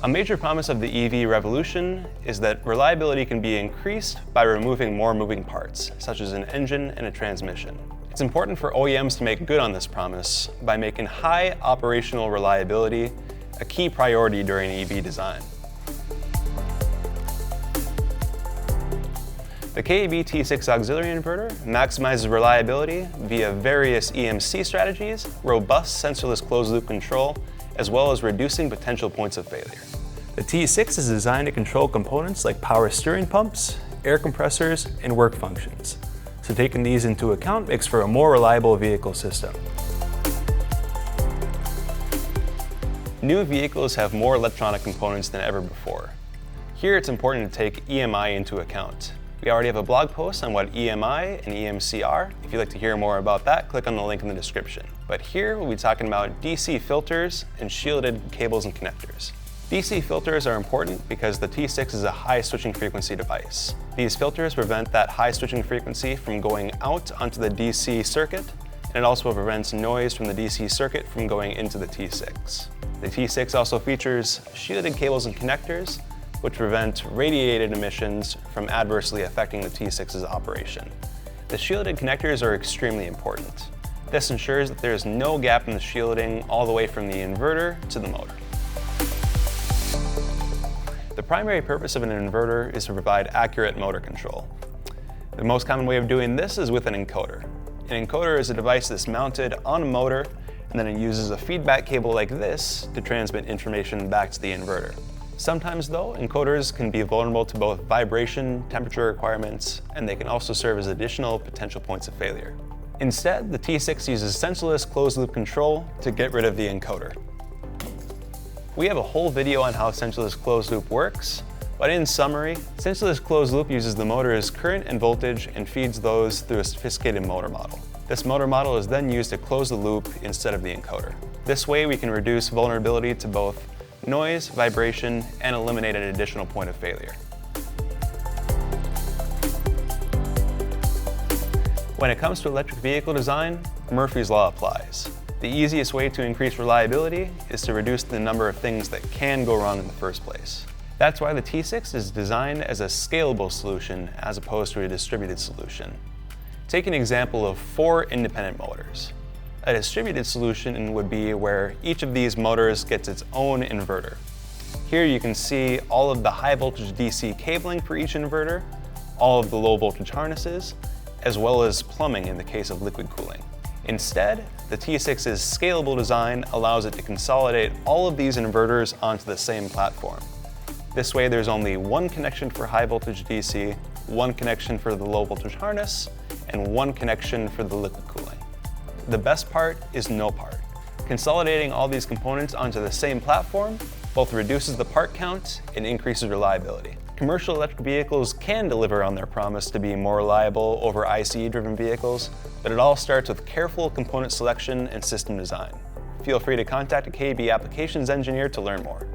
A major promise of the EV revolution is that reliability can be increased by removing more moving parts, such as an engine and a transmission. It's important for OEMs to make good on this promise by making high operational reliability a key priority during EV design. The KEB T6 Auxiliary Inverter maximizes reliability via various EMC strategies, robust sensorless closed-loop control, as well as reducing potential points of failure. The T6 is designed to control components like power steering pumps, air compressors, and work functions. So taking these into account makes for a more reliable vehicle system. New vehicles have more electronic components than ever before. Here it's important to take EMI into account. We already have a blog post on what EMI and EMC are. If you'd like to hear more about that, click on the link in the description. But here we'll be talking about DC filters and shielded cables and connectors. DC filters are important because the T6 is a high switching frequency device. These filters prevent that high switching frequency from going out onto the DC circuit, and it also prevents noise from the DC circuit from going into the T6. The T6 also features shielded cables and connectors, which prevent radiated emissions from adversely affecting the T6's operation. The shielded connectors are extremely important. This ensures that there is no gap in the shielding all the way from the inverter to the motor. The primary purpose of an inverter is to provide accurate motor control. The most common way of doing this is with an encoder. An encoder is a device that's mounted on a motor, and then it uses a feedback cable like this to transmit information back to the inverter. Sometimes though, encoders can be vulnerable to both vibration, temperature requirements, and they can also serve as additional potential points of failure. Instead, the T6 uses sensorless closed-loop control to get rid of the encoder. We have a whole video on how sensorless closed-loop works, but in summary, sensorless closed-loop uses the motor's current and voltage and feeds those through a sophisticated motor model. This motor model is then used to close the loop instead of the encoder. This way we can reduce vulnerability to both noise, vibration, and eliminate an additional point of failure. When it comes to electric vehicle design, Murphy's Law applies. The easiest way to increase reliability is to reduce the number of things that can go wrong in the first place. That's why the T6 is designed as a scalable solution as opposed to a distributed solution. Take an example of 4 independent motors. A distributed solution would be where each of these motors gets its own inverter. Here you can see all of the high voltage DC cabling for each inverter, all of the low voltage harnesses, as well as plumbing in the case of liquid cooling. Instead, the T6's scalable design allows it to consolidate all of these inverters onto the same platform. This way there's only one connection for high voltage DC, one connection for the low voltage harness, and one connection for the liquid cooling. The best part is no part. Consolidating all these components onto the same platform both reduces the part count and increases reliability. Commercial electric vehicles can deliver on their promise to be more reliable over ICE-driven vehicles, but it all starts with careful component selection and system design. Feel free to contact a KEB applications engineer to learn more.